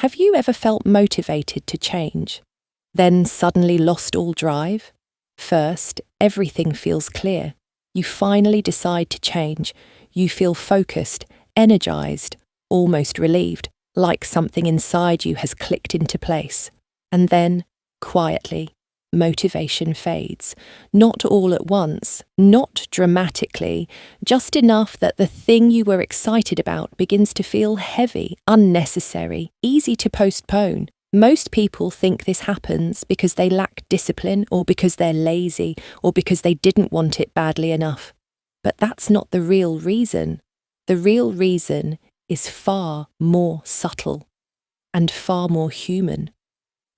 Have you ever felt motivated to change, then suddenly lost all drive? First, everything feels clear. You finally decide to change. You feel focused, energized, almost relieved, like something inside you has clicked into place. And then, quietly, motivation fades. Not all at once, not dramatically, just enough that the thing you were excited about begins to feel heavy, unnecessary, easy to postpone. Most people think this happens because they lack discipline or because they're lazy or because they didn't want it badly enough. But that's not the real reason. The real reason is far more subtle and far more human.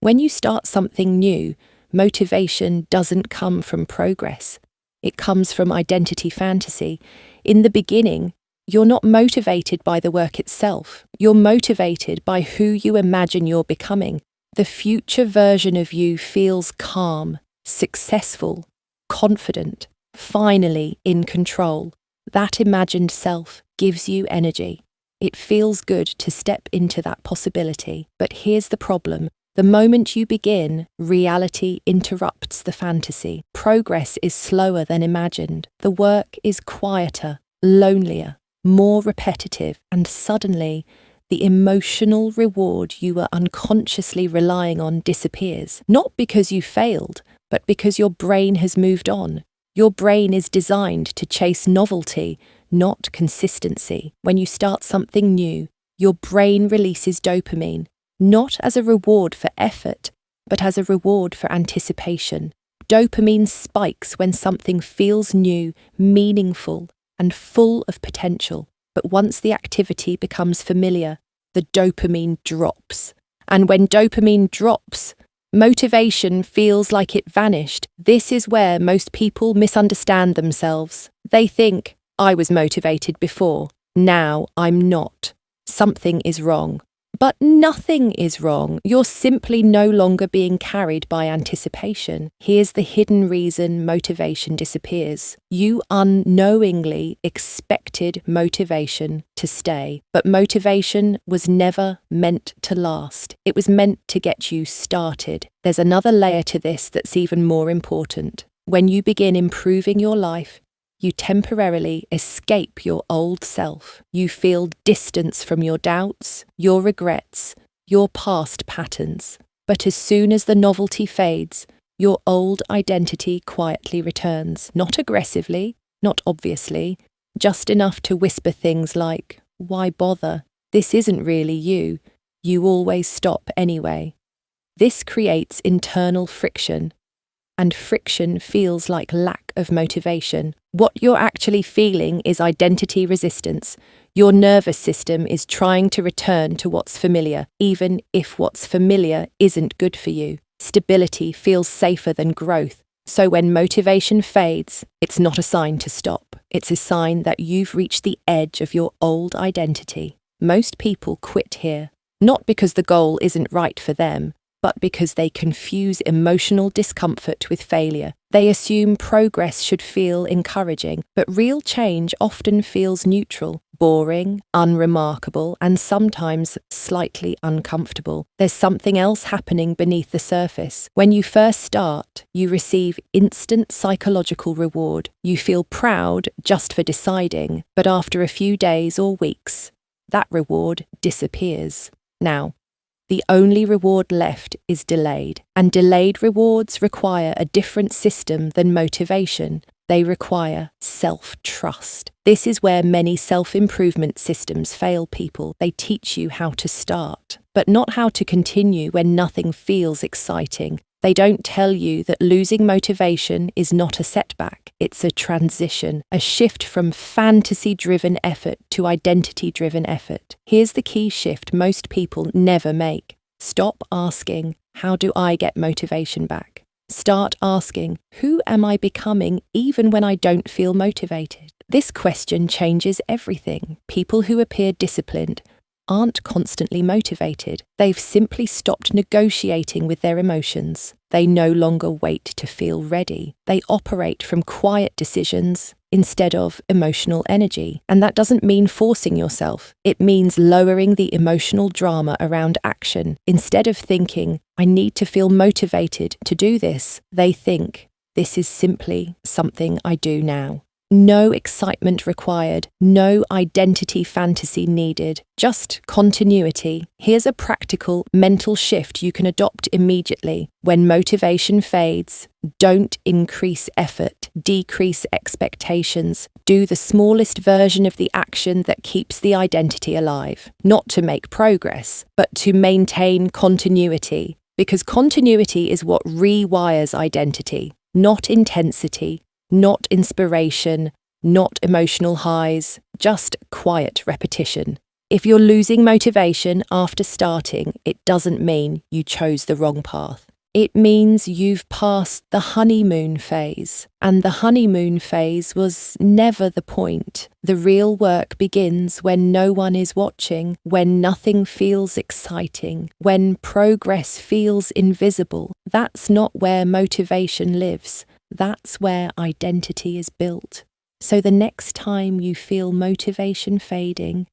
When you start something new, motivation doesn't come from progress. It comes from identity fantasy. In the beginning, you're not motivated by the work itself. You're motivated by who you imagine you're becoming. The future version of you feels calm, successful, confident, finally in control. That imagined self gives you energy. It feels good to step into that possibility. But here's the problem. The moment you begin, reality interrupts the fantasy. Progress is slower than imagined. The work is quieter, lonelier, more repetitive, and suddenly, the emotional reward you were unconsciously relying on disappears. Not because you failed, but because your brain has moved on. Your brain is designed to chase novelty, not consistency. When you start something new, your brain releases dopamine, not as a reward for effort, but as a reward for anticipation. Dopamine spikes when something feels new, meaningful, and full of potential. But once the activity becomes familiar, the dopamine drops. And when dopamine drops, motivation feels like it vanished. This is where most people misunderstand themselves. They think, I was motivated before, now I'm not. Something is wrong. But nothing is wrong. You're simply no longer being carried by anticipation. Here's the hidden reason motivation disappears. You unknowingly expected motivation to stay. But motivation was never meant to last. It was meant to get you started. There's another layer to this that's even more important. When you begin improving your life, you temporarily escape your old self. You feel distance from your doubts, your regrets, your past patterns. But as soon as the novelty fades, your old identity quietly returns. Not aggressively, not obviously, just enough to whisper things like, why bother? This isn't really you. You always stop anyway. This creates internal friction. And friction feels like lack of motivation. What you're actually feeling is identity resistance. Your nervous system is trying to return to what's familiar, even if what's familiar isn't good for you. Stability feels safer than growth. So when motivation fades, it's not a sign to stop. It's a sign that you've reached the edge of your old identity. Most people quit here, not because the goal isn't right for them, but because they confuse emotional discomfort with failure. They assume progress should feel encouraging, but real change often feels neutral, boring, unremarkable, and sometimes slightly uncomfortable. There's something else happening beneath the surface. When you first start, you receive instant psychological reward. You feel proud just for deciding, but after a few days or weeks, that reward disappears. Now, the only reward left is delayed, and delayed rewards require a different system than motivation. They require self-trust. This is where many self-improvement systems fail people. They teach you how to start, but not how to continue when nothing feels exciting. They don't tell you that losing motivation is not a setback. It's a transition, a shift from fantasy-driven effort to identity-driven effort. Here's the key shift most people never make. Stop asking, how do I get motivation back? Start asking, who am I becoming even when I don't feel motivated? This question changes everything. People who appear disciplined aren't constantly motivated. They've simply stopped negotiating with their emotions. They no longer wait to feel ready. They operate from quiet decisions, instead of emotional energy. And that doesn't mean forcing yourself. It means lowering the emotional drama around action. Instead of thinking, I need to feel motivated to do this, they think, this is simply something I do now. No excitement required, no identity fantasy needed, just continuity. Here's a practical mental shift you can adopt immediately. When motivation fades, don't increase effort, decrease expectations. Do the smallest version of the action that keeps the identity alive. Not to make progress, but to maintain continuity. Because continuity is what rewires identity, not intensity. Not inspiration, not emotional highs, just quiet repetition. If you're losing motivation after starting, it doesn't mean you chose the wrong path. It means you've passed the honeymoon phase, and the honeymoon phase was never the point. The real work begins when no one is watching, when nothing feels exciting, when progress feels invisible. That's not where motivation lives. That's where identity is built. So the next time you feel motivation fading,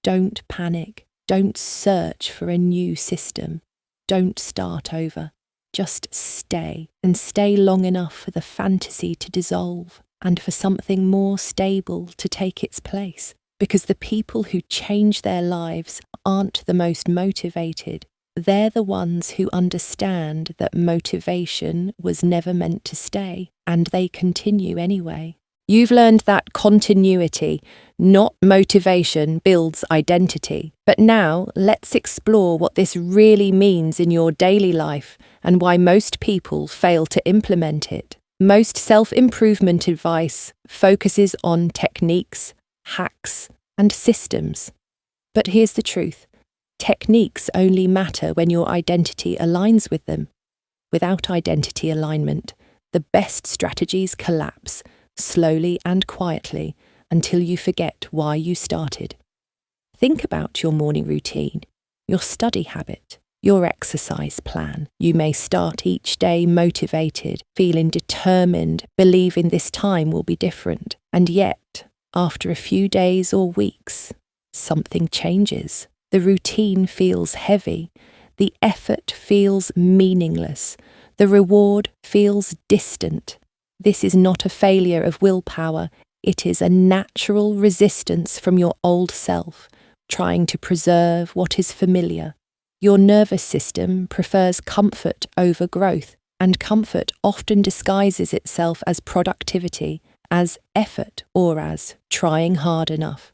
don't panic. Don't search for a new system. Don't start over. Just stay, and stay long enough for the fantasy to dissolve and for something more stable to take its place. Because the people who change their lives aren't the most motivated. They're the ones who understand that motivation was never meant to stay, and they continue anyway. You've learned that continuity, not motivation, builds identity. But now, let's explore what this really means in your daily life and why most people fail to implement it. Most self-improvement advice focuses on techniques, hacks, and systems. But here's the truth. Techniques only matter when your identity aligns with them. Without identity alignment, the best strategies collapse, slowly and quietly, until you forget why you started. Think about your morning routine, your study habit, your exercise plan. You may start each day motivated, feeling determined, believing this time will be different. And yet, after a few days or weeks, something changes. The routine feels heavy. The effort feels meaningless. The reward feels distant. This is not a failure of willpower. It is a natural resistance from your old self, trying to preserve what is familiar. Your nervous system prefers comfort over growth, and comfort often disguises itself as productivity, as effort, or as trying hard enough.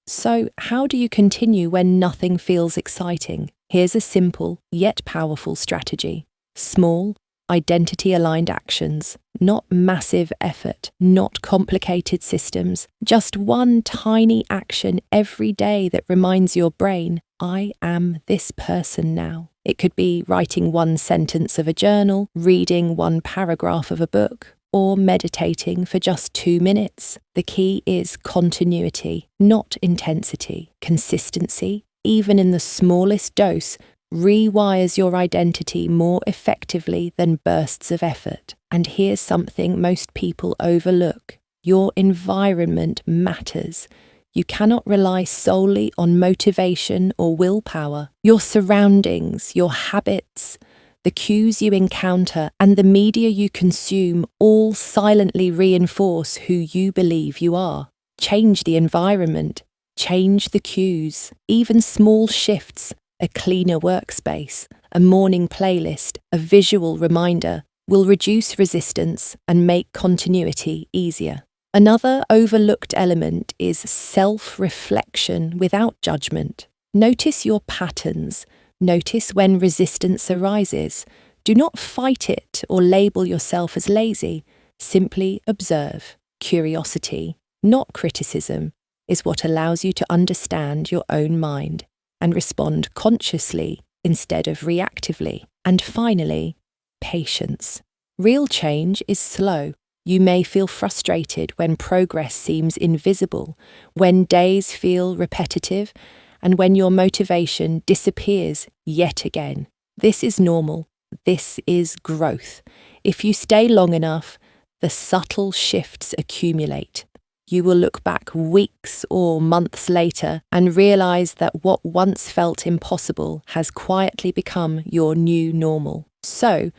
So, how do you continue when nothing feels exciting? Here's a simple yet powerful strategy. Small, identity-aligned actions, not massive effort, not complicated systems, just one tiny action every day that reminds your brain, I am this person now. It could be writing one sentence of a journal, reading one paragraph of a book, or meditating for just 2 minutes. The key is continuity, not intensity. Consistency, even in the smallest dose, rewires your identity more effectively than bursts of effort. And here's something most people overlook. Your environment matters. You cannot rely solely on motivation or willpower. Your surroundings, your habits, the cues you encounter, and the media you consume all silently reinforce who you believe you are. Change the environment, change the cues, even small shifts, a cleaner workspace, a morning playlist, a visual reminder, will reduce resistance and make continuity easier. Another overlooked element is self-reflection without judgment. Notice your patterns. Notice when resistance arises. Do not fight it or label yourself as lazy. Simply observe. Curiosity, not criticism, is what allows you to understand your own mind and respond consciously instead of reactively. And finally, patience. Real change is slow. You may feel frustrated when progress seems invisible, when days feel repetitive, and when your motivation disappears yet again. This is normal. This is growth. If you stay long enough, the subtle shifts accumulate. You will look back weeks or months later and realize that what once felt impossible has quietly become your new normal. So,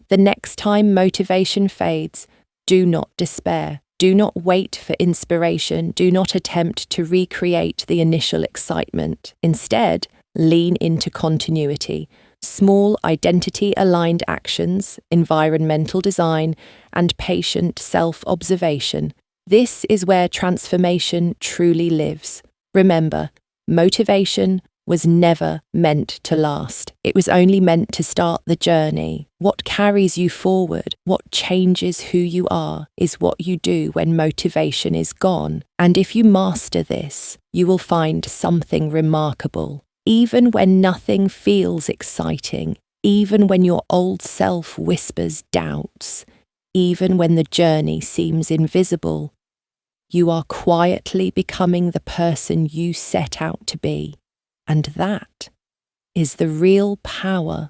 the next time motivation fades, do not despair. Do not wait for inspiration. Do not attempt to recreate the initial excitement. Instead, lean into continuity. Small identity-aligned actions, environmental design, and patient self-observation. This is where transformation truly lives. Remember, motivation was never meant to last. It was only meant to start the journey. What carries you forward, what changes who you are, is what you do when motivation is gone. And if you master this, you will find something remarkable. Even when nothing feels exciting, even when your old self whispers doubts, even when the journey seems invisible, you are quietly becoming the person you set out to be. And that is the real power